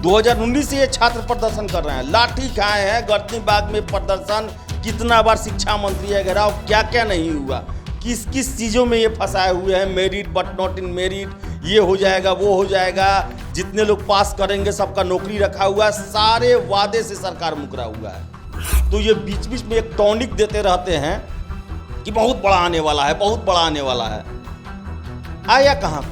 2019 से ये छात्र प्रदर्शन कर रहे हैं, लाठी खाए हैं, गर्दनी बाग में प्रदर्शन, कितना बार शिक्षा मंत्री है घेराव, क्या क्या नहीं हुआ, किस किस चीज़ों में ये फंसाए हुए हैं। Merit but not in merit, ये हो जाएगा वो हो जाएगा, जितने लोग पास करेंगे सबका नौकरी रखा हुआ है, सारे वादे से सरकार मुकरा हुआ है। तो ये बीच बीच में एक टॉनिक देते रहते हैं कि बहुत बड़ा आने वाला है, बहुत बड़ा आने वाला है। आया कहाँ?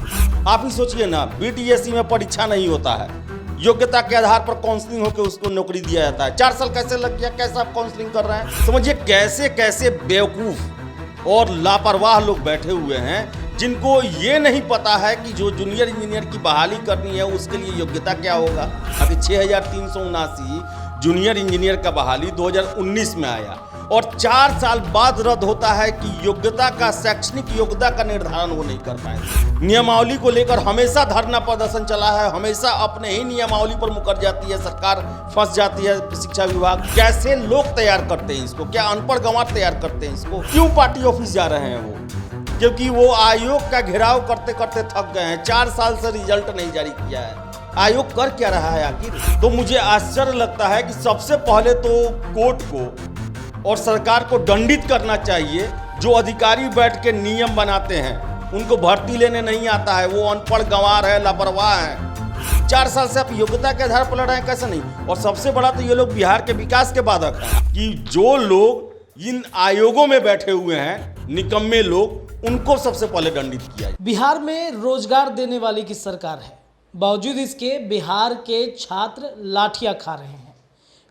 आप ही सोचिए ना, बीटीएससी में परीक्षा नहीं होता है, योग्यता के आधार पर काउंसलिंग होकर उसको नौकरी दिया जाता है। 4 साल कैसे लग गया? कैसे आप काउंसलिंग कर रहे हैं? समझिए कैसे कैसे बेवकूफ़ और लापरवाह लोग बैठे हुए हैं, जिनको ये नहीं पता है कि जो जूनियर इंजीनियर की बहाली करनी है उसके लिए योग्यता क्या होगा। अभी 6379 जूनियर इंजीनियर का बहाली 2019 में आया और 4 साल बाद रद्द होता है कि योग्यता का, शैक्षणिक योग्यता का निर्धारण वो नहीं कर पाए। नियमावली को लेकर हमेशा धरना प्रदर्शन चला है, हमेशा अपने ही नियमावली पर मुकर जाती है सरकार, फंस जाती है शिक्षा विभाग। कैसे लोग तैयार करते हैं इसको? क्या अनपढ़ गंवार तैयार करते हैं इसको? क्यों पार्टी ऑफिस जा रहे हैं वो? क्योंकि वो आयोग का घेराव करते करते थक गए हैं। 4 साल से रिजल्ट नहीं जारी किया है। आयोग कर क्या रहा है आखिर? तो मुझे आश्चर्य लगता है कि सबसे पहले तो कोर्ट को और सरकार को दंडित करना चाहिए। जो अधिकारी बैठ के नियम बनाते हैं उनको भर्ती लेने नहीं आता है, वो अनपढ़ गंवार है, लापरवाह है। 4 साल से आप योग्यता के आधार पर लड़ रहे हैं, कैसे नहीं? और सबसे बड़ा तो ये लोग बिहार के विकास के बाधक हैं कि जो लोग इन आयोगों में बैठे हुए हैं, निकम्मे लोग, उनको सबसे पहले दंडित किया जाए। बिहार में रोजगार देने वाली की सरकार है, बावजूद इसके बिहार के छात्र लाठियां खा रहे हैं।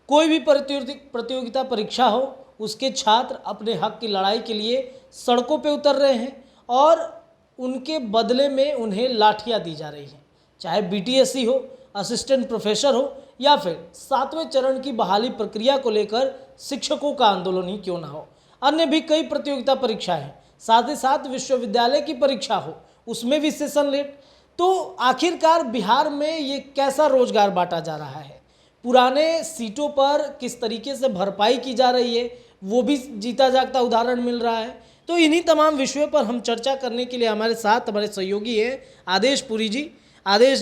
कोई भी प्रतियोगिता परीक्षा हो, उसके छात्र अपने हक की लड़ाई के लिए सड़कों पे उतर रहे हैं और उनके बदले में उन्हें लाठियां दी जा रही हैं। चाहे बीटीएससी हो, असिस्टेंट प्रोफेसर हो या फिर 7वें चरण की बहाली प्रक्रिया को लेकर शिक्षकों का आंदोलन ही क्यों ना हो। अन्य भी कई प्रतियोगिता परीक्षा है, साथ ही साथ विश्वविद्यालय की परीक्षा हो, उसमें भी सेशन लेट। तो आखिरकार बिहार में ये कैसा रोजगार बांटा जा रहा है? पुराने सीटों पर किस तरीके से भरपाई की जा रही है, वो भी जीता जागता उदाहरण मिल रहा है। तो इन्हीं तमाम विषयों पर हम चर्चा करने के लिए हमारे साथ हमारे सहयोगी हैं आदेश पुरी जी। आदेश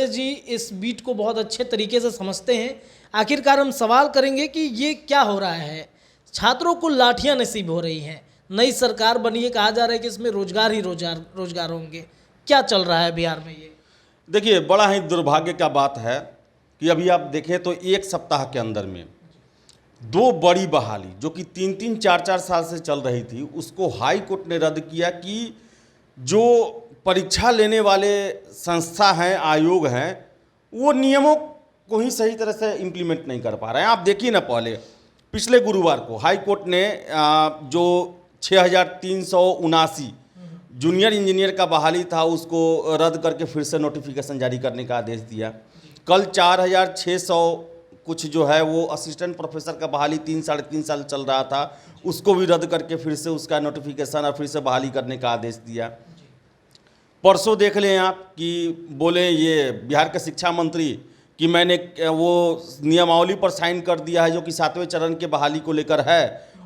जी इस बीट को बहुत अच्छे तरीके से समझते हैं। आखिरकार हम सवाल करेंगे कि ये क्या हो रहा है? छात्रों को लाठियां नसीब हो रही हैं, नई सरकार बनी है, कहा जा रहा है कि इसमें रोजगार ही रोजगार होंगे। क्या चल रहा है बिहार में ये? देखिए, बड़ा ही दुर्भाग्य का बात है कि अभी आप देखें तो 1 सप्ताह के अंदर में 2 बड़ी बहाली जो कि 3-3, 4-4 साल से चल रही थी, उसको हाई कोर्ट ने रद्द किया कि जो परीक्षा लेने वाले संस्था हैं, आयोग हैं, वो नियमों को ही सही तरह से इम्प्लीमेंट नहीं कर पा रहे हैं। आप देखिए ना, पहले पिछले गुरुवार को हाई कोर्ट ने जो 6379 जूनियर इंजीनियर का बहाली था उसको रद्द करके फिर से नोटिफिकेशन जारी करने का आदेश दिया। कल 4600 कुछ जो है वो असिस्टेंट प्रोफेसर का बहाली 3-3.5 साल चल रहा था, उसको भी रद्द करके फिर से उसका नोटिफिकेशन और फिर से बहाली करने का आदेश दिया। परसों देख लें आप कि बोले ये बिहार के शिक्षा मंत्री कि मैंने वो नियमावली पर साइन कर दिया है जो कि 7वें चरण के बहाली को लेकर है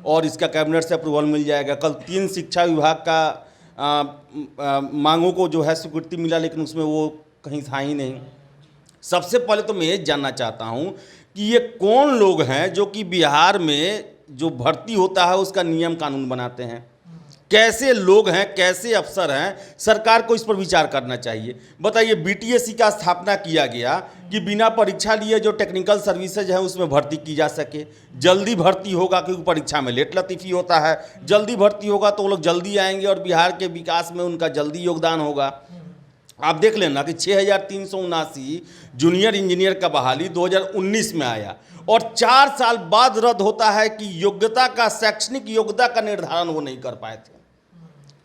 और इसका कैबिनेट से अप्रूवल मिल जाएगा। कल 3 शिक्षा विभाग का मांगों को जो है स्वीकृति मिला, लेकिन उसमें वो कहीं था ही नहीं। सबसे पहले तो मैं ये जानना चाहता हूँ कि ये कौन लोग हैं जो कि बिहार में जो भर्ती होता है उसका नियम कानून बनाते हैं? कैसे लोग हैं, कैसे अफसर हैं? सरकार को इस पर विचार करना चाहिए। बताइए, बीटीएससी का स्थापना किया गया कि बिना परीक्षा लिए जो टेक्निकल सर्विसेज है उसमें भर्ती की जा सके। जल्दी भर्ती होगा क्योंकि परीक्षा में लेट लतीफ़ी होता है, जल्दी भर्ती होगा तो वो लोग जल्दी आएंगे और बिहार के विकास में उनका जल्दी योगदान होगा। आप देख लेना कि 6379 जूनियर इंजीनियर का बहाली 2019 में आया और 4 साल बाद रद्द होता है कि योग्यता का, शैक्षणिक योग्यता का निर्धारण वो नहीं कर पाए थे।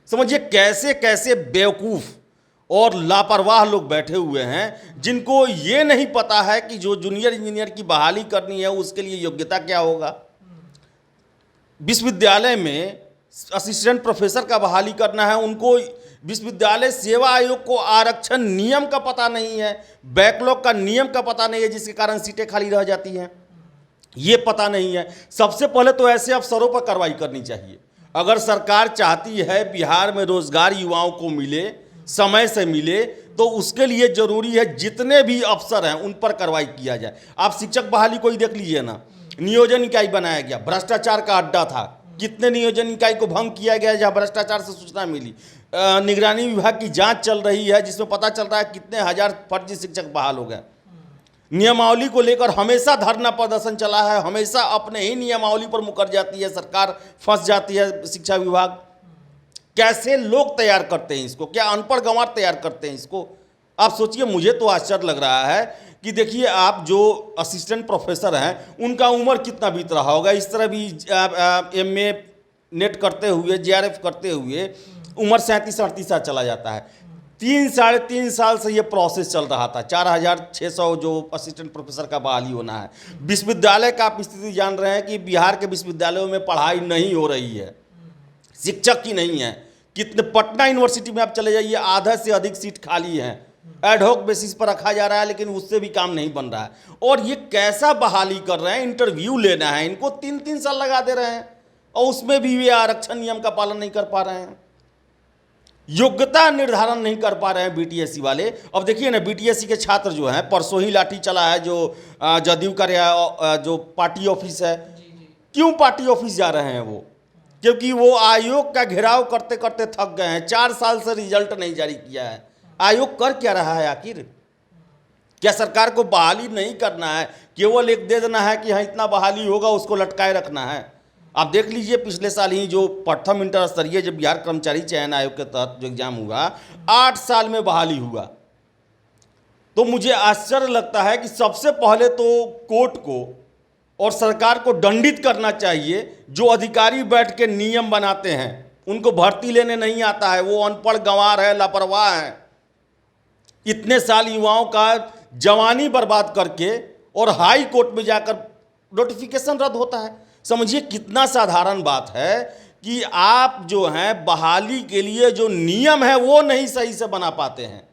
समझिए कैसे कैसे बेवकूफ़ और लापरवाह लोग बैठे हुए हैं, जिनको ये नहीं पता है कि जो जूनियर इंजीनियर की बहाली करनी है उसके लिए योग्यता क्या होगा। विश्वविद्यालय में असिस्टेंट प्रोफेसर का बहाली करना है, उनको विश्वविद्यालय सेवा आयोग को आरक्षण नियम का पता नहीं है, बैकलॉग का नियम का पता नहीं है, जिसके कारण सीटें खाली रह जाती हैं, ये पता नहीं है। सबसे पहले तो ऐसे अफसरों पर कार्रवाई करनी चाहिए। अगर सरकार चाहती है बिहार में रोजगार युवाओं को मिले, समय से मिले, तो उसके लिए जरूरी है जितने भी अफसर हैं उन पर कार्रवाई किया जाए। आप शिक्षक बहाली को ही देख लीजिए ना, नियोजन इकाई बनाया गया, भ्रष्टाचार का अड्डा था। कितने नियोजन इकाई को भंग किया गया जहां भ्रष्टाचार से सूचना मिली। निगरानी विभाग की जांच चल रही है जिसमें पता चल रहा है कितने हजार फर्जी शिक्षक बहाल हो गए। नियमावली को लेकर हमेशा धरना प्रदर्शन चला है, हमेशा अपने ही नियमावली पर मुकर जाती है सरकार, फंस जाती है शिक्षा विभाग। कैसे लोग तैयार करते हैं इसको, क्या अनपढ़ गंवार तैयार करते हैं इसको? आप सोचिए, मुझे तो आश्चर्य लग रहा है कि देखिए आप जो असिस्टेंट प्रोफेसर हैं उनका उम्र कितना बीत रहा होगा। इस तरह भी MA नेट करते हुए, JRF करते हुए उम्र 37-38 साल चला जाता है। 3-3.5 साल से ये प्रोसेस चल रहा था। 4600 जो असिस्टेंट प्रोफेसर का बहाली होना है। विश्वविद्यालय का आप स्थिति जान रहे हैं कि बिहार के विश्वविद्यालयों में पढ़ाई नहीं हो रही है, शिक्षक की नहीं है। कितने, पटना यूनिवर्सिटी में आप चले जाइए, आधा से अधिक सीट खाली हैं, एडहॉक बेसिस पर रखा जा रहा है, लेकिन उससे भी काम नहीं बन रहा है। और ये कैसा बहाली कर रहे हैं, इंटरव्यू लेना है इनको 3-3 साल लगा दे रहे हैं, और उसमें भी ये आरक्षण नियम का पालन नहीं कर पा रहे हैं, योग्यता निर्धारण नहीं कर पा रहे हैं BTSC वाले। अब देखिए ना, BTSC के छात्र जो हैं, परसों ही लाठी चला है जो जदयू का जो पार्टी ऑफिस है। क्यों पार्टी ऑफिस जा रहे हैं वो? क्योंकि वो आयोग का घेराव करते करते थक गए हैं। 4 साल से रिजल्ट नहीं जारी किया है। आयोग कर क्या रहा है आखिर? क्या सरकार को बहाली नहीं करना है, केवल एक दे देना है कि हाँ इतना बहाली होगा, उसको लटकाए रखना है? आप देख लीजिए, पिछले साल ही जो प्रथम इंटर स्तरीय जब बिहार कर्मचारी चयन आयोग के तहत जो एग्जाम हुआ, 8 साल में बहाली हुआ। तो मुझे आश्चर्य लगता है कि सबसे पहले तो कोर्ट को और सरकार को दंडित करना चाहिए जो अधिकारी बैठ के नियम बनाते हैं। उनको भर्ती लेने नहीं आता है, वो अनपढ़ गंवार है, लापरवाह है। इतने साल युवाओं का जवानी बर्बाद करके और हाई कोर्ट में जाकर नोटिफिकेशन रद्द होता है। समझिए कितना साधारण बात है कि आप जो हैं बहाली के लिए जो नियम है वो नहीं सही से बना पाते हैं,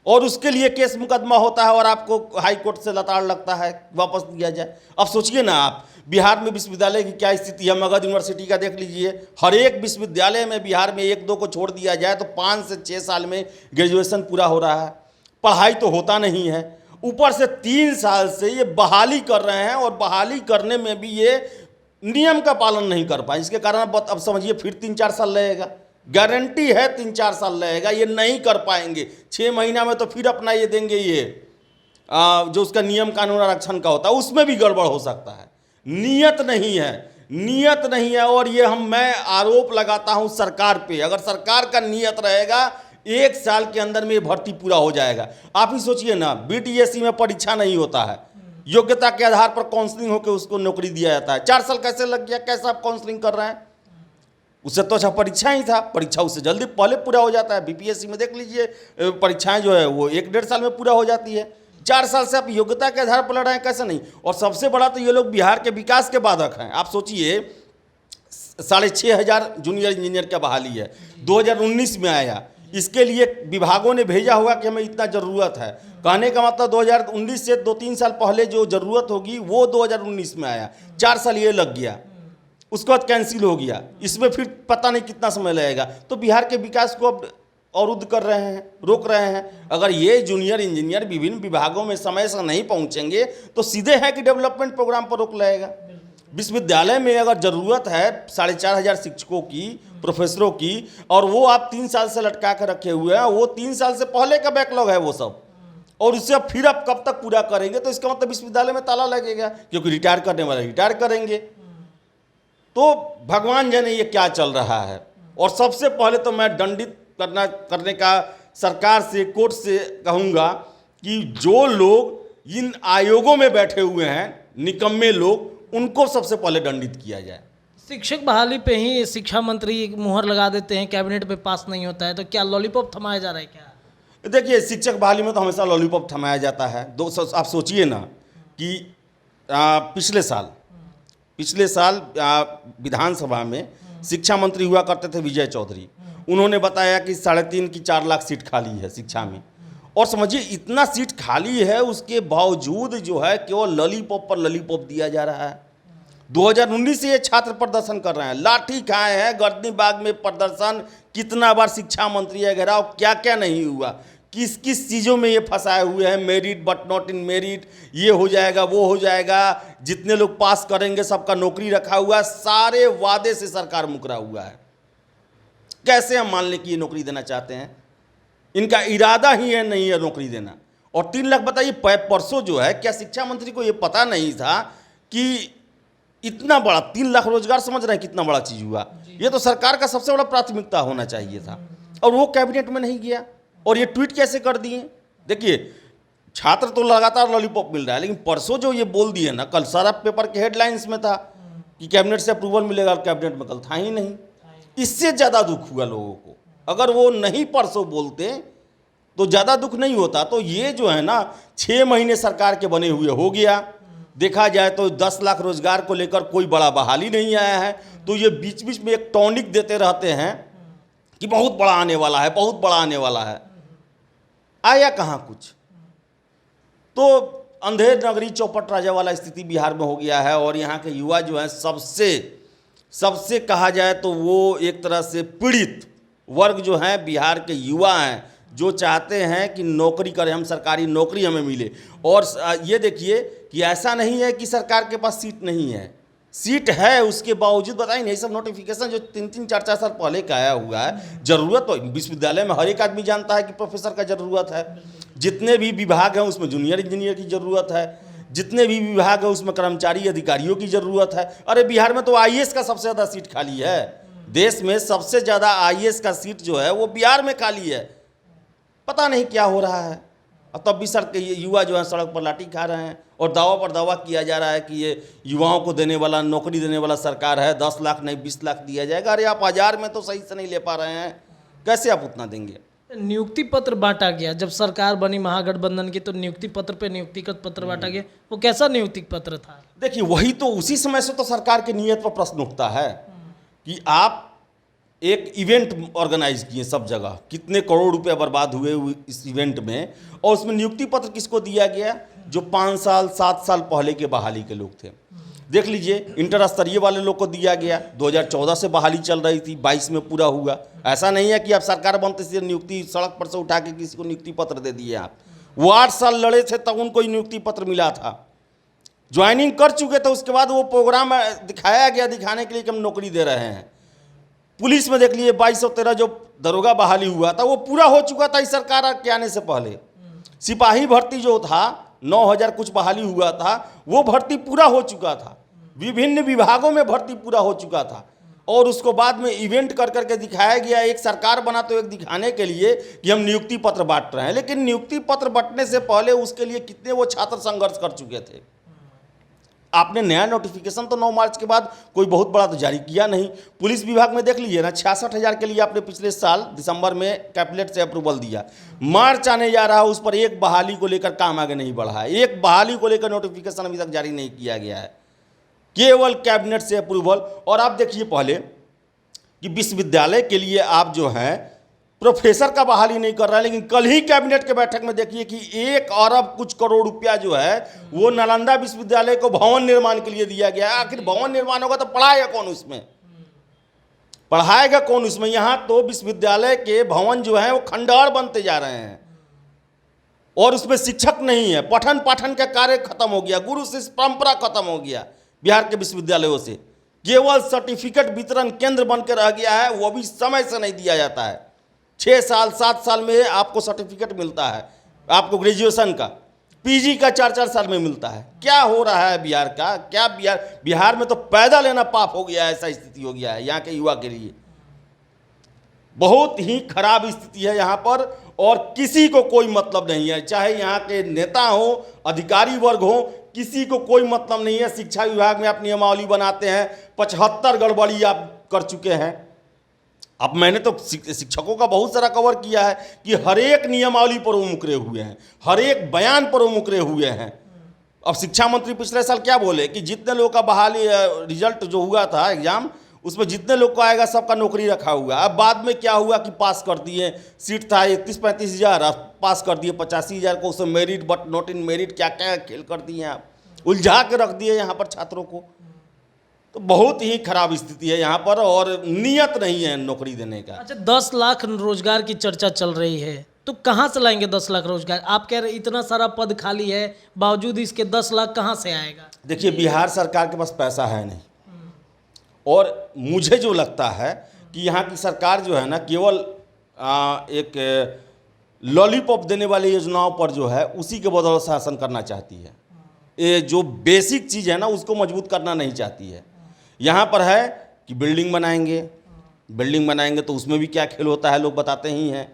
और उसके लिए केस मुकदमा होता है और आपको हाई कोर्ट से लताड़ लगता है वापस दिया जाए। अब सोचिए ना आप, बिहार में विश्वविद्यालय की क्या स्थिति है। मगध यूनिवर्सिटी का देख लीजिए, हर एक विश्वविद्यालय में बिहार में 1-2 को छोड़ दिया जाए तो 5 से 6 साल में ग्रेजुएशन पूरा हो रहा है। पढ़ाई तो होता नहीं है, ऊपर से 3 साल से ये बहाली कर रहे हैं, और बहाली करने में भी ये नियम का पालन नहीं कर पाए। इसके कारण अब समझिए फिर 3-4 साल लगेगा, गारंटी है 3-4 साल लगेगा, ये नहीं कर पाएंगे। 6 महीना में तो फिर अपना ये देंगे, ये जो उसका नियम कानून आरक्षण का होता है उसमें भी गड़बड़ हो सकता है। नियत नहीं है, नियत नहीं है। और ये मैं आरोप लगाता हूं सरकार पे। अगर सरकार का नियत रहेगा 1 साल के अंदर में ये भर्ती पूरा हो जाएगा। आप ही सोचिए ना, BTSC में परीक्षा नहीं होता है, योग्यता के आधार पर काउंसलिंग होकर उसको नौकरी दिया जाता है। 4 साल कैसे लग गया? कैसे आप काउंसलिंग कर रहे हैं? उससे तो अच्छा परीक्षा ही था, परीक्षा उससे जल्दी पहले पूरा हो जाता है। BPSC में देख लीजिए, परीक्षाएं जो है वो 1-1.5 साल में पूरा हो जाती है। 4 साल से आप योग्यता के आधार पर लड़ रहे हैं, कैसे नहीं? और सबसे बड़ा तो ये लोग बिहार के विकास के बाधक हैं। आप सोचिए, 6500 जूनियर इंजीनियर का बहाली है, 2019 में आया। इसके लिए विभागों ने भेजा होगा कि हमें इतना ज़रूरत है। कहने का मतलब 2019 से 2-3 साल पहले जो ज़रूरत होगी वो 2019 में आया। 4 साल ये लग गया, उसके बाद कैंसिल हो गया। इसमें फिर पता नहीं कितना समय लगेगा। तो बिहार के विकास को अब अवरुद्ध कर रहे हैं, रोक रहे हैं। अगर ये जूनियर इंजीनियर विभिन्न विभागों में समय से नहीं पहुंचेंगे तो सीधे है कि डेवलपमेंट प्रोग्राम पर रोक लगेगा। विश्वविद्यालय में अगर ज़रूरत है 4500 शिक्षकों की, प्रोफेसरों की, और वो आप 3 साल से लटका कर रखे हुए हैं, वो 3 साल से पहले का बैकलॉग है वो सब, और उससे अब फिर आप कब तक पूरा करेंगे? तो इसका मतलब विश्वविद्यालय में ताला लगेगा, क्योंकि रिटायर करने वाले रिटायर करेंगे। तो भगवान जाने ये क्या चल रहा है। और सबसे पहले तो मैं दंडित करने का सरकार से, कोर्ट से कहूँगा कि जो लोग इन आयोगों में बैठे हुए हैं, निकम्मे लोग, उनको सबसे पहले दंडित किया जाए। शिक्षक बहाली पे ही शिक्षा मंत्री मुहर लगा देते हैं, कैबिनेट पे पास नहीं होता है, तो क्या लॉलीपॉप थमाया जा रहा है क्या? देखिए, शिक्षक बहाली में तो हमेशा लॉलीपॉप थमाया जाता है। आप सोचिए ना कि पिछले साल विधानसभा में शिक्षा मंत्री हुआ करते थे विजय चौधरी। उन्होंने बताया कि 3.5 की 4 लाख सीट खाली है शिक्षा में। और समझिए इतना सीट खाली है, उसके बावजूद जो है केवल लॉलीपॉप पर लॉलीपॉप दिया जा रहा है। 2019 से ये छात्र प्रदर्शन कर रहे हैं, लाठी खाए हैं, गर्दनी बाग में प्रदर्शन, कितना बार शिक्षा मंत्री है घेराव, क्या क्या नहीं हुआ। किस किस चीज़ों में ये फंसाए हुए हैं, merit but not in merit, ये हो जाएगा वो हो जाएगा, जितने लोग पास करेंगे सबका नौकरी रखा हुआ है, सारे वादे से सरकार मुकरा हुआ है। कैसे हम मान लें कि ये नौकरी देना चाहते हैं? इनका इरादा ही है नहीं है नौकरी देना। और 3 लाख बताइए, परसों जो है, क्या शिक्षा मंत्री को ये पता नहीं था कि इतना बड़ा 3 लाख रोजगार, समझ रहे हैं कितना बड़ा चीज़ हुआ? ये तो सरकार का सबसे बड़ा प्राथमिकता होना चाहिए था, और वो कैबिनेट में नहीं गया। और ये ट्वीट कैसे कर दिए? देखिए, छात्र तो लगातार लॉलीपॉप मिल रहा है, लेकिन परसों जो ये बोल दिए ना, कल सारा पेपर के हेडलाइंस में था कि कैबिनेट से अप्रूवल मिलेगा, कैबिनेट में कल था ही नहीं। इससे ज़्यादा दुख हुआ लोगों को। अगर वो नहीं परसों बोलते तो ज़्यादा दुख नहीं होता। तो ये जो है ना, 6 महीने सरकार के बने हुए हो गया। देखा जाए तो 10 लाख रोजगार को लेकर कोई बड़ा बहाली नहीं आया है। तो ये बीच बीच में एक टॉनिक देते रहते हैं कि बहुत बड़ा आने वाला है, बहुत बड़ा आने वाला है। आया कहाँ कुछ? तो अंधेर नगरी चौपट राजा वाला स्थिति बिहार में हो गया है। और यहाँ के युवा जो हैं, सबसे कहा जाए तो वो एक तरह से पीड़ित वर्ग जो हैं, बिहार के युवा हैं, जो चाहते हैं कि नौकरी करें, हम सरकारी नौकरी हमें मिले। और ये देखिए कि ऐसा नहीं है कि सरकार के पास सीट नहीं है, सीट है, उसके बावजूद बताइए नहीं, सब नोटिफिकेशन जो 3-3, 4-4 साल पहले का आया हुआ है। ज़रूरत तो विश्वविद्यालय में हर एक आदमी जानता है कि प्रोफेसर का ज़रूरत है, जितने भी विभाग हैं उसमें जूनियर इंजीनियर की ज़रूरत है, जितने भी विभाग हैं उसमें कर्मचारी अधिकारियों की ज़रूरत है। अरे बिहार में तो आईएएस का सबसे ज़्यादा सीट खाली है। देश में सबसे ज़्यादा आईएएस का सीट जो है वो बिहार में खाली है। पता नहीं क्या हो रहा है। और तब भी सर के ये युवा जो है सड़क पर लाठी खा रहे हैं, और दावा पर दावा किया जा रहा है कि ये युवाओं को देने वाला, नौकरी देने वाला सरकार है, 10 लाख नहीं 20 लाख दिया जाएगा। अरे आप 1000 में तो सही से नहीं ले पा रहे हैं, कैसे आप उतना देंगे? नियुक्ति पत्र बांटा गया जब सरकार बनी महागठबंधन की, तो नियुक्ति पत्र पे नियुक्तिगत पत्र बांटा गया। वो कैसा नियुक्ति पत्र था? देखिए, वही तो, उसी समय से तो सरकार की नीयत पर प्रश्न उठता है कि आप एक इवेंट ऑर्गेनाइज किए सब जगह, कितने करोड़ रुपए बर्बाद हुए इस इवेंट में, और उसमें नियुक्ति पत्र किसको दिया गया? जो 5 साल 7 साल पहले के बहाली के लोग थे। देख लीजिए, इंटर स्तरीय वाले लोग को दिया गया। 2014 से बहाली चल रही थी, 22 में पूरा हुआ। ऐसा नहीं है कि आप सरकार बनते से नियुक्ति सड़क पर से उठा के किसी को नियुक्ति पत्र दे दिए आप। वो 8 साल लड़े थे तब उनको नियुक्ति पत्र मिला था, ज्वाइनिंग कर चुके थे। उसके बाद वो प्रोग्राम दिखाया गया, दिखाने के लिए कि हम नौकरी दे रहे हैं। पुलिस में देख लिए 2213 जो दरोगा बहाली हुआ था वो पूरा हो चुका था इस सरकार के आने से पहले। सिपाही भर्ती जो था 9000 कुछ बहाली हुआ था, वो भर्ती पूरा हो चुका था। विभिन्न विभागों में भर्ती पूरा हो चुका था, और उसको बाद में इवेंट कर करके दिखाया गया। एक सरकार बना तो एक दिखाने के लिए कि हम नियुक्ति पत्र बांट रहे हैं, लेकिन नियुक्ति पत्र बांटने से पहले उसके लिए कितने वो छात्र संघर्ष कर चुके थे। आपने नया नोटिफिकेशन तो 9 मार्च के बाद कोई बहुत बड़ा तो जारी किया नहीं। पुलिस विभाग में देख लीजिए ना, 66,000 के लिए आपने पिछले साल दिसंबर में कैबिनेट से अप्रूवल दिया। मार्च आने जा रहा है, उस पर एक बहाली को लेकर काम आगे नहीं बढ़ा है। एक बहाली को लेकर नोटिफिकेशन अभी तक जारी नहीं किया गया है, केवल कैबिनेट से अप्रूवल। और आप देखिए पहले कि विश्वविद्यालय के लिए आप जो है प्रोफेसर का बहाली नहीं कर रहा है, लेकिन कल ही कैबिनेट के बैठक में देखिए कि 1 अरब कुछ करोड़ रुपया जो है वो नालंदा विश्वविद्यालय को भवन निर्माण के लिए दिया गया है। आखिर भवन निर्माण होगा तो पढ़ाएगा कौन उसमें? पढ़ाएगा कौन उसमें? यहाँ तो विश्वविद्यालय के भवन जो है वो खंडहर बनते जा रहे हैं, और उसमें शिक्षक नहीं है। पठन पाठन का कार्य खत्म हो गया, गुरु शिष्य परंपरा खत्म हो गया बिहार के विश्वविद्यालयों से। केवल सर्टिफिकेट वितरण केंद्र बन के रह गया है, वो भी समय से नहीं दिया जाता है। 6 साल 7 साल में आपको सर्टिफिकेट मिलता है, आपको ग्रेजुएशन का, पीजी का 4-4 साल में मिलता है। क्या हो रहा है बिहार का? क्या बिहार में तो पैदा लेना पाप हो गया है, ऐसा स्थिति हो गया है यहाँ के युवा के लिए। बहुत ही खराब स्थिति है यहाँ पर, और किसी को कोई मतलब नहीं है, चाहे यहाँ के नेता हो, अधिकारी वर्ग हो, किसी को कोई मतलब नहीं है। शिक्षा विभाग में आप नियमावली बनाते हैं, 75 गड़बड़ी आप कर चुके हैं। अब मैंने तो शिक्षकों का बहुत सारा कवर किया है कि हर एक नियमावली पर वो मुकरे हुए हैं, हर एक बयान पर वो मुकरे हुए हैं। अब शिक्षा मंत्री पिछले साल क्या बोले कि जितने लोगों का बहाली रिजल्ट जो हुआ था एग्जाम, उसमें जितने लोग को आएगा सबका नौकरी रखा हुआ। अब बाद में क्या हुआ कि पास कर दिए, सीट था 31-35 हज़ार, पास कर दिए 85 हज़ार को। उसमें merit but not in merit क्या क्या खेल कर दिए आप, उलझा के रख दिए यहाँ पर छात्रों को। तो बहुत ही खराब स्थिति है यहाँ पर, और नियत नहीं है नौकरी देने का। अच्छा, 10 लाख रोजगार की चर्चा चल रही है, तो कहाँ से लाएंगे 10 लाख रोजगार? आप कह रहे इतना सारा पद खाली है, बावजूद इसके 10 लाख कहाँ से आएगा? देखिए, बिहार सरकार के पास पैसा है नहीं, और मुझे जो लगता है कि यहाँ की सरकार जो है ना, केवल एक लॉलीपॉप देने वाली योजनाओं पर जो है उसी के बदौलत शासन करना चाहती है। ये जो बेसिक चीज़ है ना, उसको मजबूत करना नहीं चाहती है। यहाँ पर है कि बिल्डिंग बनाएंगे तो उसमें भी क्या खेल होता है लोग बताते ही हैं।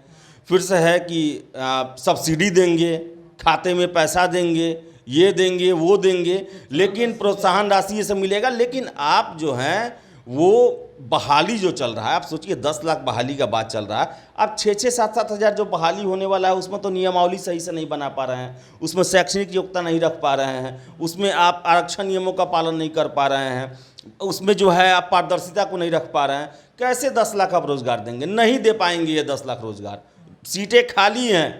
फिर से है कि सब्सिडी देंगे, खाते में पैसा देंगे, ये देंगे वो देंगे, लेकिन प्रोत्साहन राशि ये सब मिलेगा। लेकिन आप जो हैं वो बहाली जो चल रहा है, आप सोचिए 10 लाख बहाली का बात चल रहा है, आप 6-6, 7-7 हज़ार जो बहाली होने वाला है उसमें तो नियमावली सही से नहीं बना पा रहे हैं, उसमें शैक्षणिक योग्यता नहीं रख पा रहे हैं, उसमें आप आरक्षण नियमों का पालन नहीं कर पा रहे हैं, उसमें जो है आप पारदर्शिता को नहीं रख पा रहे हैं। कैसे 10 लाख आप रोज़गार देंगे? नहीं दे पाएंगे ये 10 लाख रोज़गार। सीटें खाली हैं,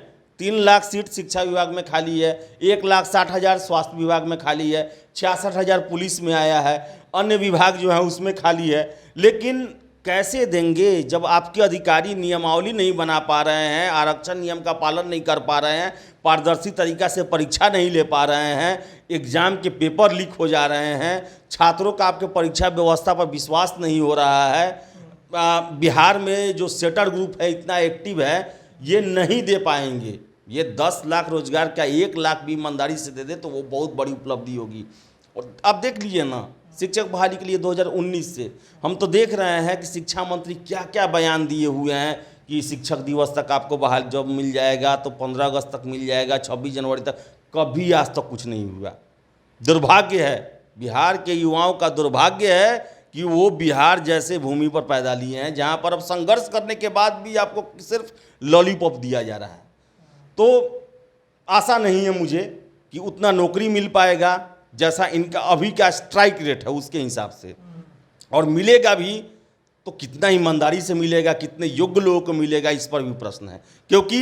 3 लाख सीट शिक्षा विभाग में खाली है, 1,60,000 स्वास्थ्य विभाग में खाली है, 66,000 पुलिस में आया है, अन्य विभाग जो है उसमें खाली है। लेकिन कैसे देंगे जब आपके अधिकारी नियमावली नहीं बना पा रहे हैं, आरक्षण नियम का पालन नहीं कर पा रहे हैं, पारदर्शी तरीक़ा से परीक्षा नहीं ले पा रहे हैं, एग्ज़ाम के पेपर लीक हो जा रहे हैं, छात्रों का आपके परीक्षा व्यवस्था पर विश्वास नहीं हो रहा है। बिहार में जो सेटर ग्रुप है इतना एक्टिव है, ये नहीं दे पाएंगे। ये 10 लाख रोजगार का 1 लाख भी ईमानदारी से दे दे तो वो बहुत बड़ी उपलब्धि होगी। और अब देख लीजिए ना, शिक्षक बहाली के लिए 2019 से हम तो देख रहे हैं कि शिक्षा मंत्री क्या क्या बयान दिए हुए हैं कि शिक्षक दिवस तक आपको बहाल जॉब मिल जाएगा, तो 15 अगस्त तक मिल जाएगा, 26 जनवरी तक। कभी आज तक कुछ नहीं हुआ। दुर्भाग्य है, बिहार के युवाओं का दुर्भाग्य है कि वो बिहार जैसे भूमि पर पैदा लिए हैं जहाँ पर अब संघर्ष करने के बाद भी आपको सिर्फ लॉलीपॉप दिया जा रहा है। तो आशा नहीं है मुझे कि उतना नौकरी मिल पाएगा जैसा इनका अभी का स्ट्राइक रेट है उसके हिसाब से, और मिलेगा भी तो कितना ईमानदारी से मिलेगा, कितने योग्य लोगों को मिलेगा, इस पर भी प्रश्न है। क्योंकि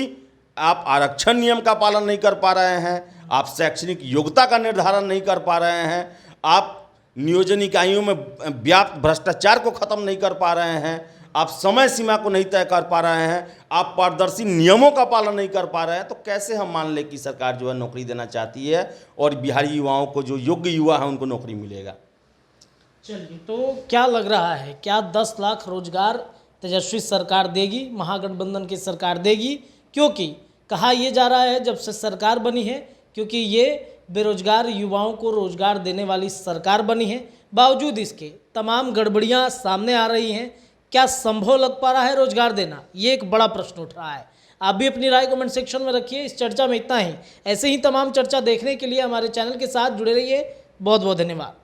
आप आरक्षण नियम का पालन नहीं कर पा रहे हैं, आप शैक्षणिक योग्यता का निर्धारण नहीं कर पा रहे हैं, आप नियोजन इकाइयों में व्याप्त भ्रष्टाचार को ख़त्म नहीं कर पा रहे हैं, आप समय सीमा को नहीं तय कर पा रहे हैं, आप पारदर्शी नियमों का पालन नहीं कर पा रहे हैं, तो कैसे हम मान लें कि सरकार जो है नौकरी देना चाहती है और बिहारी युवाओं को, जो योग्य युवा है, उनको नौकरी मिलेगा। चलिए, तो क्या लग रहा है, क्या 10 लाख रोजगार तेजस्वी सरकार देगी, महागठबंधन की सरकार देगी? क्योंकि कहा यह जा रहा है जब से सरकार बनी है, क्योंकि ये बेरोजगार युवाओं को रोजगार देने वाली सरकार बनी है, बावजूद इसके तमाम गड़बड़ियां सामने आ रही हैं। क्या संभव लग पा रहा है रोजगार देना? ये एक बड़ा प्रश्न उठ रहा है। आप भी अपनी राय कमेंट सेक्शन में रखिए। इस चर्चा में इतना ही। ऐसे ही तमाम चर्चा देखने के लिए हमारे चैनल के साथ जुड़े रहिए। बहुत बहुत धन्यवाद।